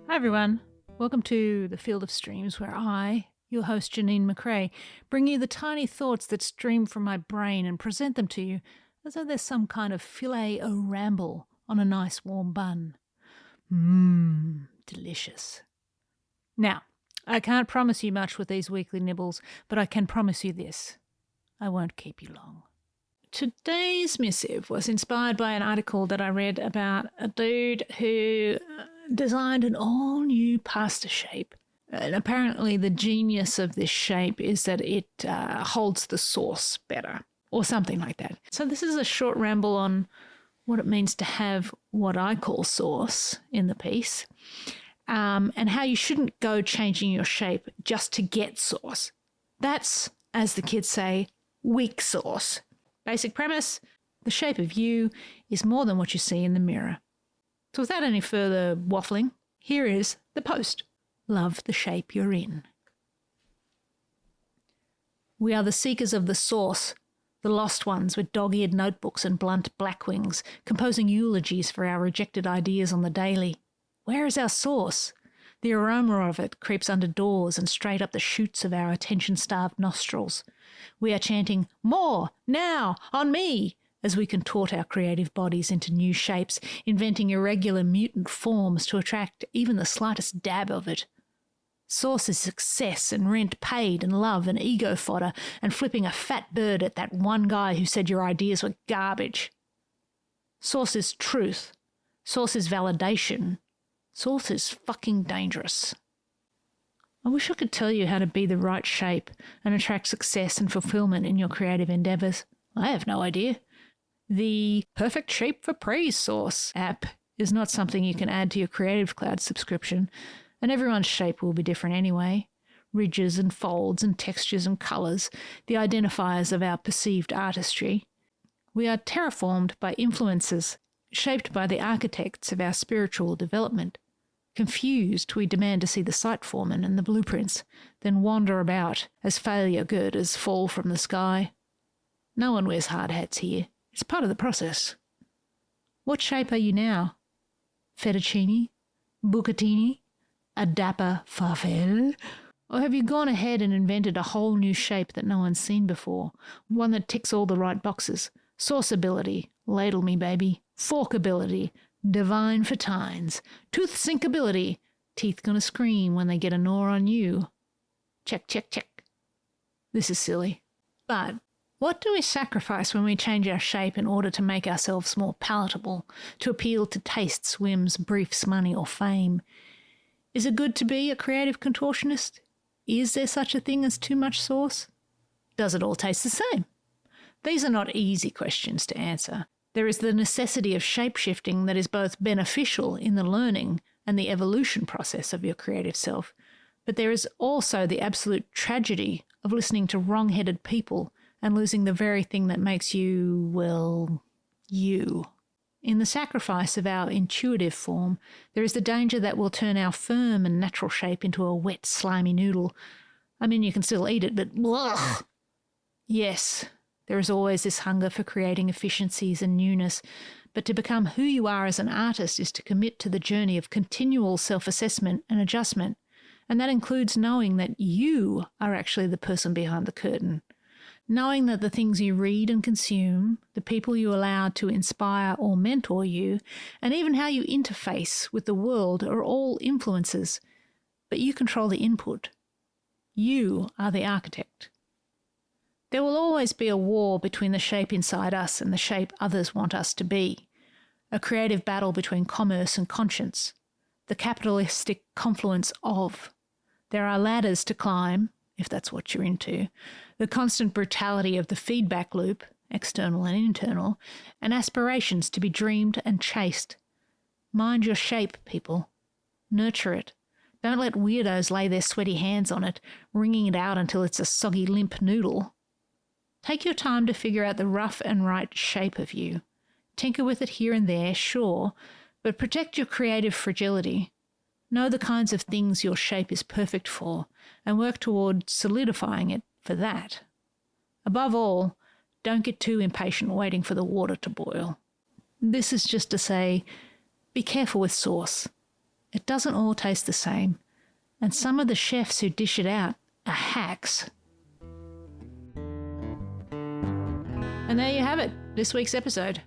Hi everyone, welcome to the Field of Streams where I, your host Janine McRae, bring you the tiny thoughts that stream from my brain and present them to you as though there's some kind of filet o ramble on a nice warm bun. Delicious. Now, I can't promise you much with these weekly nibbles, but I can promise you this. I won't keep you long. Today's missive was inspired by an article that I read about a dude who designed an all-new pasta shape. And apparently the genius of this shape is that it holds the sauce better, or something like that. So this is a short ramble on what it means to have what I call sauce in the piece, and how you shouldn't go changing your shape just to get sauce. That's, as the kids say, weak sauce. Basic premise, the shape of you is more than what you see in the mirror. So without any further waffling, here is the post. Love the shape you're in. We are the seekers of the sauce, the lost ones with dog-eared notebooks and blunt black wings, composing eulogies for our rejected ideas on the daily. Where is our sauce? The aroma of it creeps under doors and straight up the chutes of our attention-starved nostrils. We are chanting, more, now, on me, as we contort our creative bodies into new shapes, inventing irregular mutant forms to attract even the slightest dab of it. Sauce is success and rent paid and love and ego fodder and flipping a fat bird at that one guy who said your ideas were garbage. Sauce is truth. Sauce is validation. Sauce is fucking dangerous. I wish I could tell you how to be the right shape and attract success and fulfillment in your creative endeavours. I have no idea. The Perfect Shape for Praise Sauce app is not something you can add to your Creative Cloud subscription, and everyone's shape will be different anyway. Ridges and folds and textures and colours, the identifiers of our perceived artistry. We are terraformed by influences, shaped by the architects of our spiritual development. Confused, we demand to see the site foreman and the blueprints, then wander about as failure girders fall from the sky. No one wears hard hats here. It's part of the process. What shape are you now? Fettuccine? Bucatini? A dapper farfalle? Or have you gone ahead and invented a whole new shape that no one's seen before? One that ticks all the right boxes. Sauce ability. Ladle me, baby. Fork ability. Divine for tines. Tooth sink ability. Teeth gonna scream when they get a gnaw on you. Check, check, check. This is silly. But what do we sacrifice when we change our shape in order to make ourselves more palatable, to appeal to tastes, whims, briefs, money, or fame? Is it good to be a creative contortionist? Is there such a thing as too much sauce? Does it all taste the same? These are not easy questions to answer. There is the necessity of shape-shifting that is both beneficial in the learning and the evolution process of your creative self, but there is also the absolute tragedy of listening to wrong-headed people and losing the very thing that makes you, well, you. In the sacrifice of our intuitive form, there is the danger that we'll turn our firm and natural shape into a wet, slimy noodle. I mean, you can still eat it, but ugh. Yes, there is always this hunger for creating efficiencies and newness, but to become who you are as an artist is to commit to the journey of continual self-assessment and adjustment, and that includes knowing that you are actually the person behind the curtain. Knowing that the things you read and consume, the people you allow to inspire or mentor you, and even how you interface with the world are all influences, but you control the input. You are the architect. There will always be a war between the shape inside us and the shape others want us to be, a creative battle between commerce and conscience, the capitalistic confluence of. There are ladders to climb, if that's what you're into, the constant brutality of the feedback loop, external and internal, and aspirations to be dreamed and chased. Mind your shape, people. Nurture it. Don't let weirdos lay their sweaty hands on it, wringing it out until it's a soggy, limp noodle. Take your time to figure out the rough and right shape of you. Tinker with it here and there, sure, but protect your creative fragility. Know the kinds of things your shape is perfect for, and work toward solidifying it for that. Above all, don't get too impatient waiting for the water to boil. This is just to say, be careful with sauce. It doesn't all taste the same, and some of the chefs who dish it out are hacks. And there you have it, this week's episode.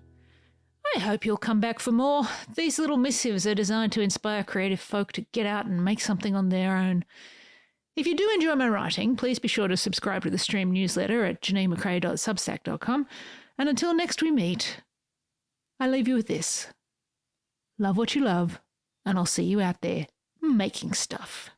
I hope you'll come back for more. These little missives are designed to inspire creative folk to get out and make something on their own. If you do enjoy my writing, please be sure to subscribe to the Stream newsletter at janinemccrae.substack.com. And until next we meet, I leave you with this. Love what you love, and I'll see you out there making stuff.